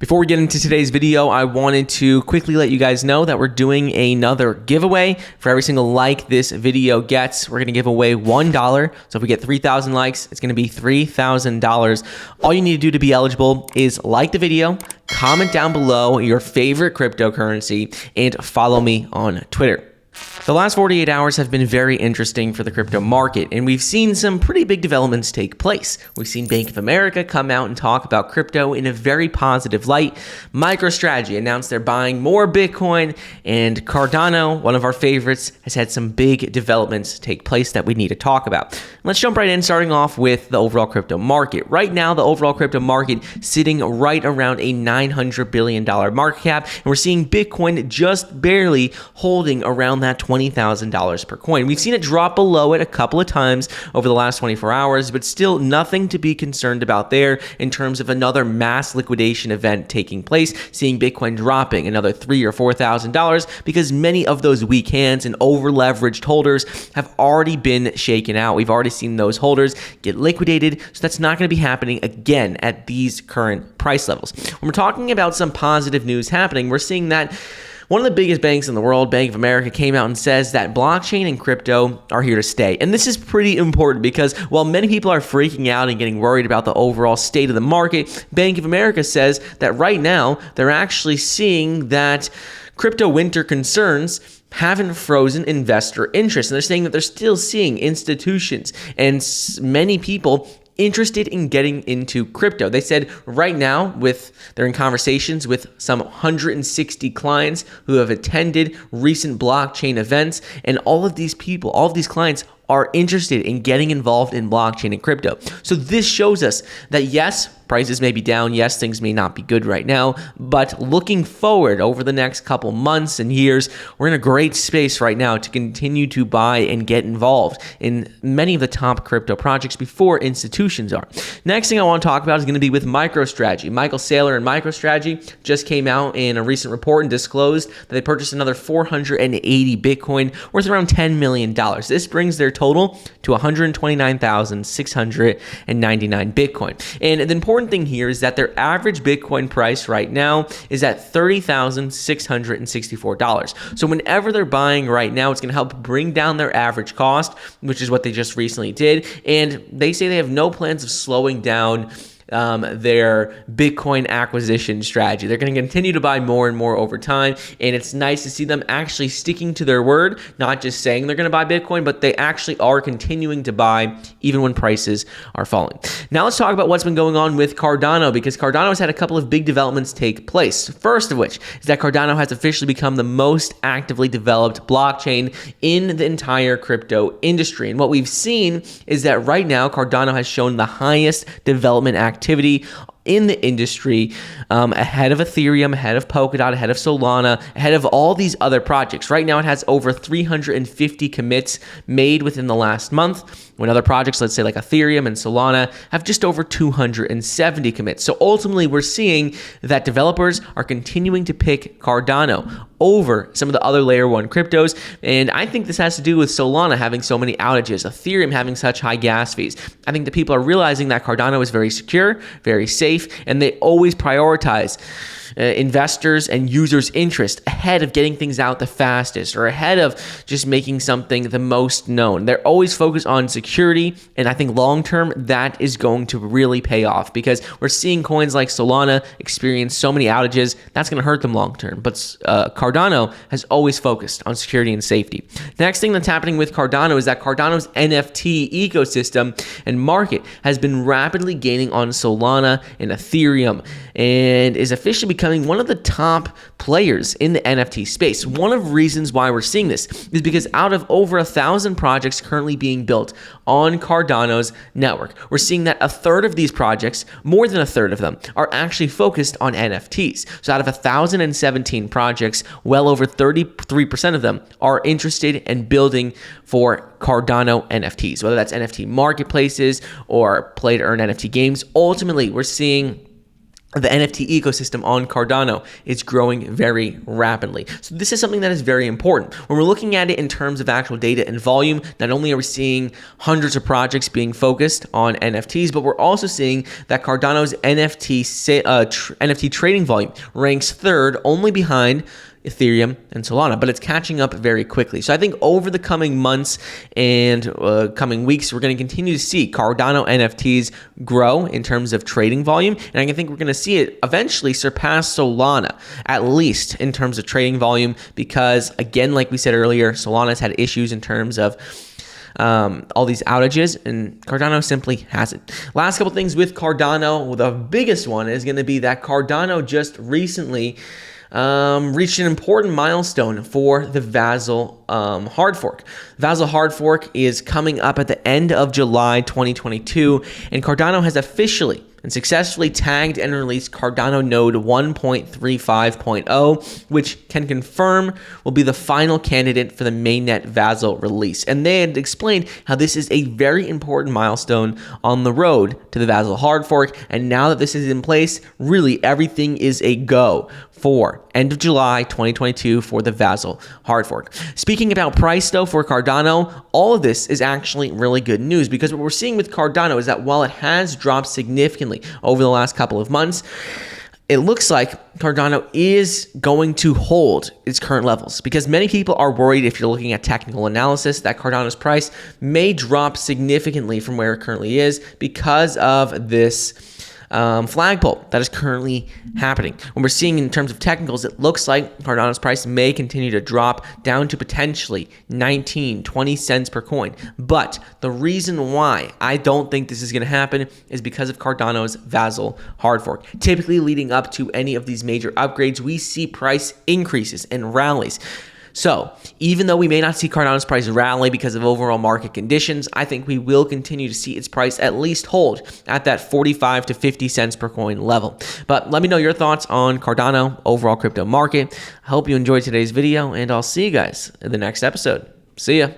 Before we get into today's video, I wanted to quickly let you guys know that we're doing another giveaway. For every single like this video gets, we're going to give away $1. So if we get 3,000 likes, it's going to be $3,000. All you need to do to be eligible is like the video, comment down below your favorite cryptocurrency, and follow me on Twitter. The last 48 hours have been very interesting for the crypto market, and we've seen some pretty big developments take place. We've seen Bank of America come out and talk about crypto in a very positive light. MicroStrategy announced they're buying more Bitcoin, and Cardano, one of our favorites, has had some big developments take place that we need to talk about. Let's jump right in, starting off with the overall crypto market. Right now, the overall crypto market sitting right around a $900 billion market cap, and we're seeing Bitcoin just barely holding around that $20,000 per coin. We've seen it drop below it a couple of times over the last 24 hours, but still nothing to be concerned about there in terms of another mass liquidation event taking place, seeing Bitcoin dropping another $3,000 or $4,000 because many of those weak hands and over-leveraged holders have already been shaken out. We've already seen those holders get liquidated, so that's not going to be happening again at these current price levels. When we're talking about some positive news happening, we're seeing that one of the biggest banks in the world, Bank of America, came out and says that blockchain and crypto are here to stay. And this is pretty important because while many people are freaking out and getting worried about the overall state of the market, Bank of America says that right now they're actually seeing that crypto winter concerns haven't frozen investor interest. And they're saying that they're still seeing institutions and many people interested in getting into crypto. They said right now they're in conversations with some 160 clients who have attended recent blockchain events, and all of these clients are interested in getting involved in blockchain and crypto. So this shows us that yes, prices may be down, yes, things may not be good right now, but looking forward over the next couple months and years, we're in a great space right now to continue to buy and get involved in many of the top crypto projects before institutions are. Next thing I want to talk about is going to be with MicroStrategy. Michael Saylor and MicroStrategy just came out in a recent report and disclosed that they purchased another 480 Bitcoin worth around $10 million. This brings their total to 129,699 Bitcoin. And the important thing here is that their average Bitcoin price right now is at $30,664. So whenever they're buying right now, it's going to help bring down their average cost, which is what they just recently did. And they say they have no plans of slowing down their Bitcoin acquisition strategy. They're going to continue to buy more and more over time, and it's nice to see them actually sticking to their word, not just saying they're going to buy Bitcoin, but they actually are continuing to buy even when prices are falling. Now let's talk about what's been going on with Cardano, because Cardano has had a couple of big developments take place. First of which is that Cardano has officially become the most actively developed blockchain in the entire crypto industry. And what we've seen is that right now Cardano has shown the highest development activity in the industry, ahead of Ethereum, ahead of Polkadot, ahead of Solana, ahead of all these other projects. Right now it has over 350 commits made within the last month, when other projects, let's say like Ethereum and Solana, have just over 270 commits. So ultimately we're seeing that developers are continuing to pick Cardano over some of the other layer one cryptos. And I think this has to do with Solana having so many outages, Ethereum having such high gas fees. I think that people are realizing that Cardano is very secure, very safe, and they always prioritize investors and users' interest ahead of getting things out the fastest or ahead of just making something the most known. They're always focused on security, and I think long term that is going to really pay off because we're seeing coins like Solana experience so many outages. That's going to hurt them long term, but Cardano has always focused on security and safety. Next thing that's happening with Cardano is that Cardano's NFT ecosystem and market has been rapidly gaining on Solana and Ethereum and is officially becoming one of the top players in the NFT space. One of the reasons why we're seeing this is because out of over 1,000 projects currently being built on Cardano's network, we're seeing that a third of these projects, more than a third of them, are actually focused on NFTs. So out of 1,017 projects, well over 33% of them are interested in building for Cardano NFTs, whether that's NFT marketplaces or play to earn NFT games. Ultimately, we're seeing the NFT ecosystem on Cardano is growing very rapidly. So this is something that is very important. When we're looking at it in terms of actual data and volume, not only are we seeing hundreds of projects being focused on NFTs, but we're also seeing that Cardano's NFT trading volume ranks third, only behind Ethereum and Solana, but it's catching up very quickly. So I think over the coming months and coming weeks, we're going to continue to see Cardano NFTs grow in terms of trading volume, and I think we're going to see it eventually surpass Solana, at least in terms of trading volume, because again, like we said earlier, Solana's had issues in terms of all these outages, and Cardano simply hasn't. Last couple things with Cardano, the biggest one is going to be that Cardano just recently reached an important milestone for the Vasil hard fork. Vasil hard fork is coming up at the end of July 2022, and Cardano has officially and successfully tagged and released Cardano node 1.35.0, which can confirm will be the final candidate for the mainnet Vasil release. And they had explained how this is a very important milestone on the road to the Vasil hard fork. And now that this is in place, really everything is a go for end of July 2022 for the Vasil hard fork. Speaking about price though for Cardano, all of this is actually really good news, because what we're seeing with Cardano is that while it has dropped significantly over the last couple of months, it looks like Cardano is going to hold its current levels, because many people are worried, if you're looking at technical analysis, that Cardano's price may drop significantly from where it currently is because of this flagpole that is currently happening. When we're seeing in terms of technicals, it looks like Cardano's price may continue to drop down to potentially 19, 20 cents per coin. But the reason why I don't think this is going to happen is because of Cardano's Vasil hard fork. Typically leading up to any of these major upgrades, we see price increases and rallies. So even though we may not see Cardano's price rally because of overall market conditions, I think we will continue to see its price at least hold at that 45 to 50 cents per coin level. But let me know your thoughts on Cardano, overall crypto market. I hope you enjoyed today's video, and I'll see you guys in the next episode. See ya.